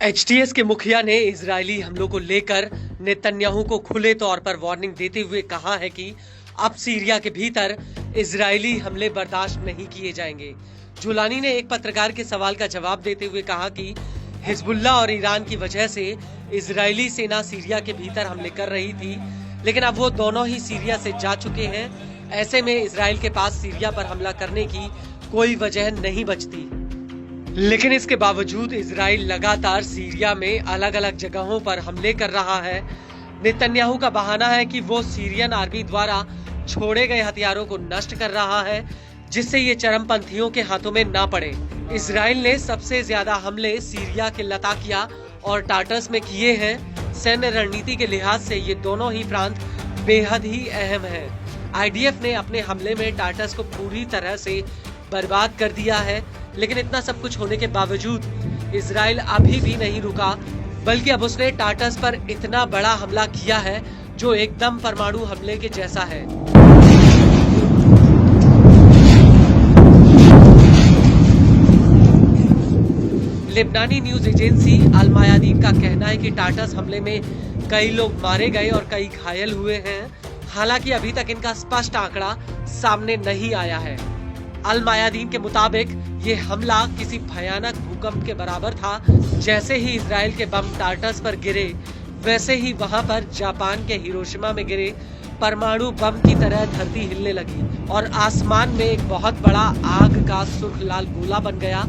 HTS के मुखिया ने इजरायली हमलों को लेकर नेतन्याहू को खुले तौर पर वार्निंग देते हुए कहा है कि अब सीरिया के भीतर इजरायली हमले बर्दाश्त नहीं किए जाएंगे। जुलानी ने एक पत्रकार के सवाल का जवाब देते हुए कहा कि हिजबुल्ला और ईरान की वजह से इजरायली सेना सीरिया के भीतर हमले कर रही थी, लेकिन अब वो दोनों ही सीरिया से जा चुके हैं। ऐसे में इजराइल के पास सीरिया पर हमला करने की कोई वजह नहीं बचती। लेकिन इसके बावजूद इजराइल लगातार सीरिया में अलग अलग जगहों पर हमले कर रहा है। नेतन्याहू का बहाना है कि वो सीरियन आर्मी द्वारा छोड़े गए हथियारों को नष्ट कर रहा है, जिससे ये चरमपंथियों के हाथों में ना पड़े। इजराइल ने सबसे ज्यादा हमले सीरिया के लताकिया और टाटस में किए हैं। सैन्य रणनीति के लिहाज से ये दोनों ही प्रांत बेहद ही अहम है। आईडीएफ ने अपने हमले में टाटस को पूरी तरह से बर्बाद कर दिया है, लेकिन इतना सब कुछ होने के बावजूद इजराइल अभी भी नहीं रुका, बल्कि अब उसने टाटस पर इतना बड़ा हमला किया है जो एकदम परमाणु हमले के जैसा है। लेबनानी न्यूज एजेंसी अल मायादीन का कहना है कि टाटस हमले में कई लोग मारे गए और कई घायल हुए हैं। हालांकि अभी तक इनका स्पष्ट आंकड़ा सामने नहीं आया है। अल मायादीन के मुताबिक ये हमला किसी भयानक भूकंप के बराबर था। जैसे ही इजराइल के बम टाटस पर गिरे, वैसे ही वहां पर जापान के हिरोशिमा में गिरे परमाणु बम की तरह धरती हिलने लगी और आसमान में एक बहुत बड़ा आग का सुर्ख लाल गोला बन गया।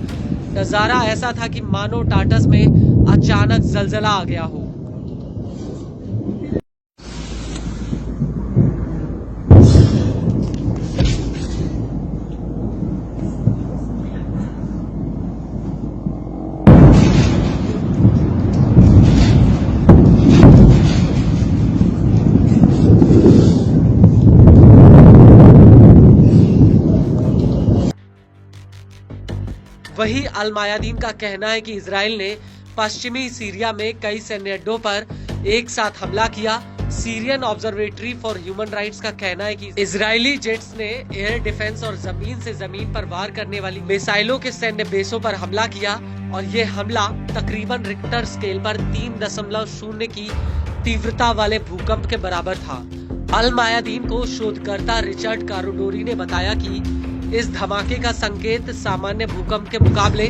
नजारा ऐसा था कि मानो टाटस में अचानक जलजला आ गया हो। वही अल मायादीन का कहना है कि इजराइल ने पश्चिमी सीरिया में कई सैन्य अड्डों पर एक साथ हमला किया। Syrian observatory for human rights का कहना है कि इजरायली जेट्स ने एयर डिफेंस और जमीन से जमीन पर वार करने वाली मिसाइलों के सैन्य बेसों पर हमला किया और ये हमला तकरीबन रिक्टर स्केल पर 3.0 की तीव्रता वाले भूकंप के बराबर था। अल मायादीन को शोधकर्ता रिचर्ड कारोडोरी ने बताया कि इस धमाके का संकेत सामान्य भूकंप के मुकाबले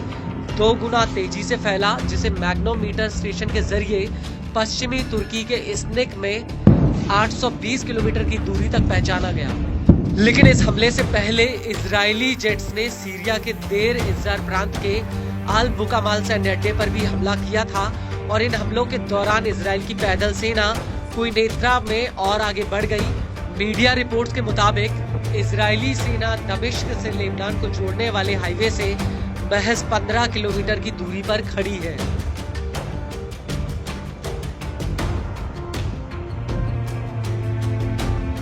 2 गुना तेजी से फैला, जिसे मैग्नोमीटर स्टेशन के जरिए पश्चिमी तुर्की के इस्निक में 820 किलोमीटर की दूरी तक पहचाना गया। लेकिन इस हमले से पहले इजरायली जेट्स ने सीरिया के देर इज़्ज़ार प्रांत के अल बुकामाल सैन्य अड्डे पर भी हमला किया था और इन हमलों के दौरान इजराइल की पैदल सेना क्वीनेत्रा में और आगे बढ़ गई। मीडिया रिपोर्ट्स के मुताबिक इजरायली सेना दमिश्क से लेबनान को जोड़ने वाले हाईवे से महज 15 किलोमीटर की दूरी पर खड़ी है।